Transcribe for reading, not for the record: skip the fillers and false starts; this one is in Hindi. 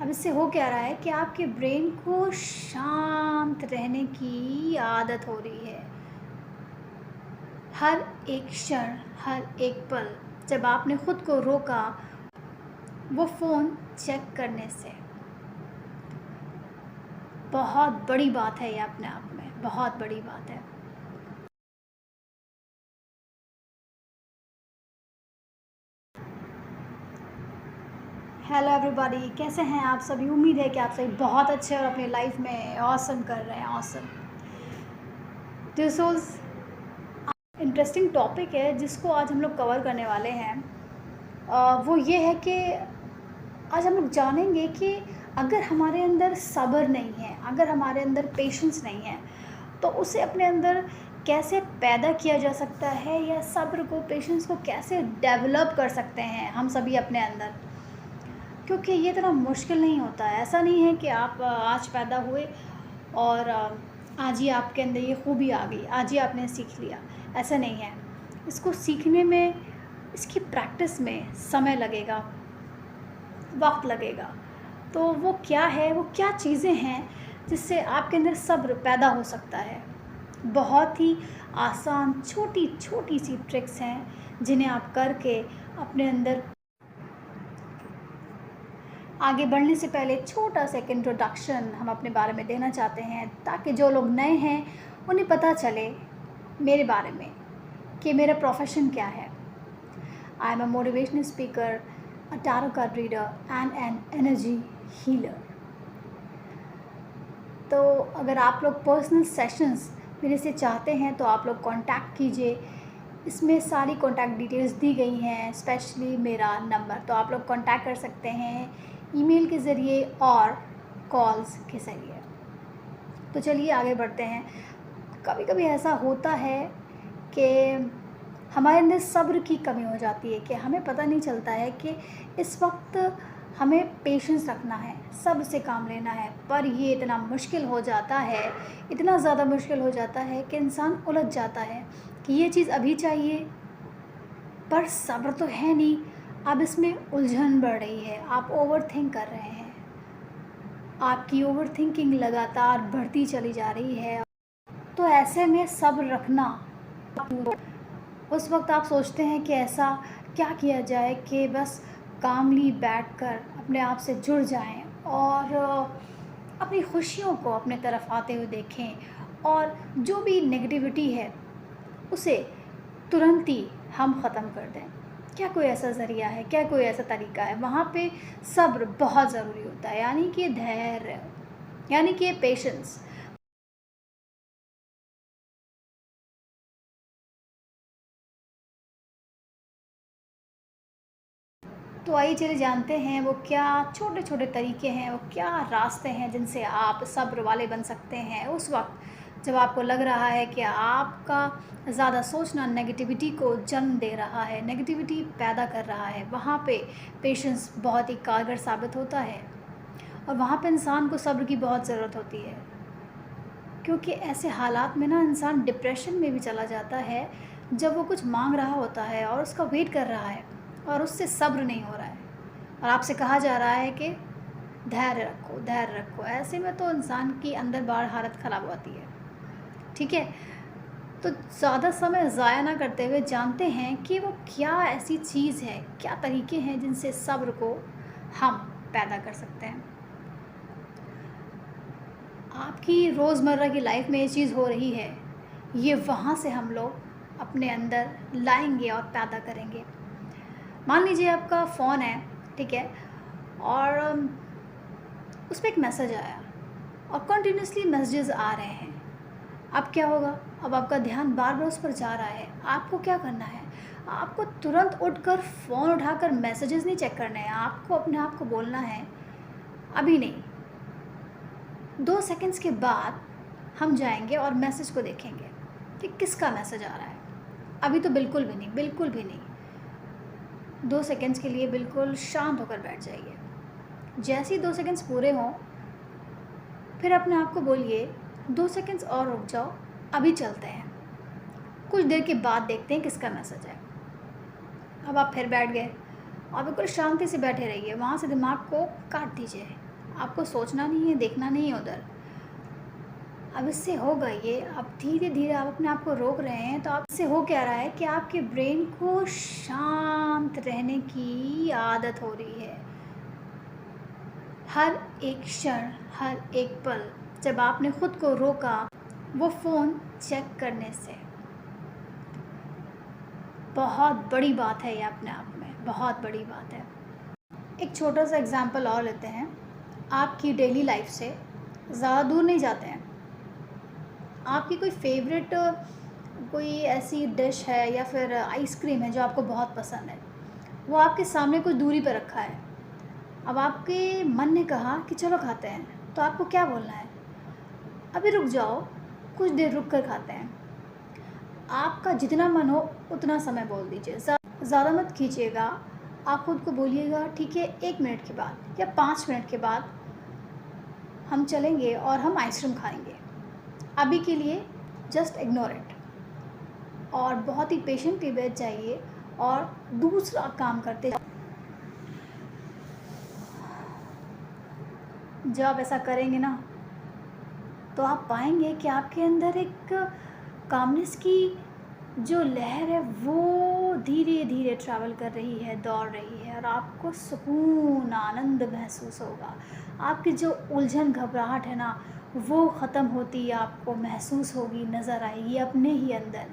अब इससे हो क्या रहा है कि आपके ब्रेन को शांत रहने की आदत हो रही है। हर एक क्षण, हर एक पल जब आपने खुद को रोका वो फ़ोन चेक करने से, बहुत बड़ी बात है ये अपने आप में, बहुत बड़ी बात है। हेलो एवरीबॉडी, कैसे हैं आप सभी? उम्मीद है कि आप सभी बहुत अच्छे और अपनी लाइफ में ऑसम कर रहे हैं। Awesome. This was interesting topic है जिसको आज हम लोग कवर करने वाले हैं। वो ये है कि आज हम लोग जानेंगे कि अगर हमारे अंदर सब्र नहीं है, अगर हमारे अंदर पेशेंस नहीं है, तो उसे अपने अंदर कैसे पैदा किया जा सकता है, या सब्र को, पेशेंस को कैसे डेवलप कर सकते हैं हम सभी अपने अंदर। क्योंकि ये इतना मुश्किल नहीं होता है। ऐसा नहीं है कि आप आज पैदा हुए और आज ही आपके अंदर ये खूबी आ गई, आज ही आपने सीख लिया। ऐसा नहीं है। इसको सीखने में, इसकी प्रैक्टिस में समय लगेगा, वक्त लगेगा। तो वो क्या है, वो क्या चीज़ें हैं जिससे आपके अंदर सब्र पैदा हो सकता है। बहुत ही आसान छोटी छोटी सी ट्रिक्स हैं जिन्हें आप करके अपने अंदर आगे बढ़ने से पहले छोटा सा एक इंट्रोडक्शन हम अपने बारे में देना चाहते हैं, ताकि जो लोग नए हैं उन्हें पता चले मेरे बारे में कि मेरा प्रोफेशन क्या है। I am a motivational speaker, a tarot card reader and an energy healer. तो अगर आप लोग पर्सनल सेशंस मेरे से चाहते हैं तो आप लोग कांटेक्ट कीजिए। इसमें सारी कांटेक्ट डिटेल्स दी गई हैं, स्पेशली मेरा नंबर, तो आप लोग कांटेक्ट कर सकते हैं ईमेल के ज़रिए और कॉल्स के ज़रिए। तो चलिए आगे बढ़ते हैं। कभी कभी ऐसा होता है कि हमारे अंदर सब्र की कमी हो जाती है कि हमें पता नहीं चलता है कि इस वक्त हमें पेशेंस रखना है, सब्र से काम लेना है। पर ये इतना मुश्किल हो जाता है, इतना ज़्यादा मुश्किल हो जाता है कि इंसान उलझ जाता है कि ये चीज़ अभी चाहिए पर सब्र तो है नहीं। अब इसमें उलझन बढ़ रही है, आप ओवर थिंक कर रहे हैं, आपकी ओवर थिंकिंग लगातार बढ़ती चली जा रही है। तो ऐसे में सब्र रखना, उस वक्त आप सोचते हैं कि ऐसा क्या किया जाए कि बस कामली बैठकर अपने आप से जुड़ जाएं और अपनी खुशियों को अपने तरफ आते हुए देखें, और जो भी नेगेटिविटी है उसे तुरंत ही हम ख़त्म कर दें। क्या कोई ऐसा ज़रिया है, क्या कोई ऐसा तरीका है? वहाँ पे सब्र बहुत ज़रूरी होता है, यानी कि धैर्य, यानी कि पेशेंस। तो आइए चलिए जानते हैं वो क्या छोटे छोटे तरीके हैं, वो क्या रास्ते हैं जिनसे आप सब्र वाले बन सकते हैं उस वक्त जब आपको लग रहा है कि आपका ज़्यादा सोचना नेगेटिविटी को जन्म दे रहा है, नेगेटिविटी पैदा कर रहा है। वहाँ पे पेशेंस बहुत ही कारगर साबित होता है, और वहाँ पे इंसान को सब्र की बहुत ज़रूरत होती है। क्योंकि ऐसे हालात में ना इंसान डिप्रेशन में भी चला जाता है जब वो कुछ मांग रहा होता है और उसका वेट कर रहा है और उससे सब्र नहीं हो रहा है, और आपसे कहा जा रहा है कि धैर्य रखो, धैर्य रखो। ऐसे में तो इंसान की अंदर बाहर हालत ख़राब होती है। ठीक है, तो ज़्यादा समय ज़ाया ना करते हुए जानते हैं कि वो क्या ऐसी चीज़ है, क्या तरीके हैं जिनसे सब्र को हम पैदा कर सकते हैं। आपकी रोज़मर्रा की लाइफ में ये चीज़ हो रही है, ये वहाँ से हम लोग अपने अंदर लाएंगे और पैदा करेंगे। मान लीजिए आपका फ़ोन है, ठीक है, और उस पर एक मैसेज आया और कंटिन्यूसली मैसेजेस आ रहे हैं। अब क्या होगा? अब आपका ध्यान बार बार उस पर जा रहा है। आपको क्या करना है? आपको तुरंत उठकर फ़ोन उठाकर मैसेजेस नहीं चेक करने हैं। आपको अपने आप को बोलना है अभी नहीं, 2 सेकंड्स के बाद हम जाएंगे और मैसेज को देखेंगे कि किसका मैसेज आ रहा है। अभी तो बिल्कुल भी नहीं, बिल्कुल भी नहीं। 2 सेकंड्स के लिए बिल्कुल शांत होकर बैठ जाइए। जैसे ही 2 सेकंड्स पूरे हों, फिर अपने आप को बोलिए 2 सेकंड्स और रुक जाओ, अभी चलते हैं, कुछ देर के बाद देखते हैं किसका मैसेज है। अब आप फिर बैठ गए और बिल्कुल शांति से बैठे रहिए, वहाँ से दिमाग को काट दीजिए, आपको सोचना नहीं है, देखना नहीं है उधर। अब इससे होगा ये, अब धीरे-धीरे आप अपने आप को रोक रहे हैं, तो आप इससे हो क्या रहा है कि आपके ब्रेन को शांत रहने की आदत हो रही है। हर एक क्षण, हर एक पल जब आपने खुद को रोका वो फ़ोन चेक करने से, बहुत बड़ी बात है ये अपने आप में, बहुत बड़ी बात है। एक छोटा सा एग्ज़ाम्पल और लेते हैं, आपकी डेली लाइफ से ज़्यादा दूर नहीं जाते हैं। आपकी कोई फेवरेट कोई ऐसी डिश है या फिर आइसक्रीम है जो आपको बहुत पसंद है, वो आपके सामने कुछ दूरी पर रखा है। अब आपके मन ने कहा कि चलो खाते हैं, तो आपको क्या बोलना है? अभी रुक जाओ, कुछ देर रुक कर खाते हैं। आपका जितना मन हो उतना समय बोल दीजिए, ज़्यादा मत खींचिएगा। आप खुद को बोलिएगा ठीक है 1 मिनट के बाद या 5 मिनट के बाद हम चलेंगे और हम आइसक्रीम खाएंगे। अभी के लिए जस्ट इग्नोर इट, और बहुत ही पेशेंटली बैठ जाइए और दूसरा काम करते जाओ। जब आप ऐसा करेंगे ना, तो आप पाएंगे कि आपके अंदर एक कामनेस की जो लहर है वो धीरे धीरे ट्रैवल कर रही है, दौड़ रही है, और आपको सुकून, आनंद महसूस होगा। आपकी जो उलझन घबराहट है ना, वो ख़त्म होती आपको महसूस होगी, नज़र आएगी अपने ही अंदर।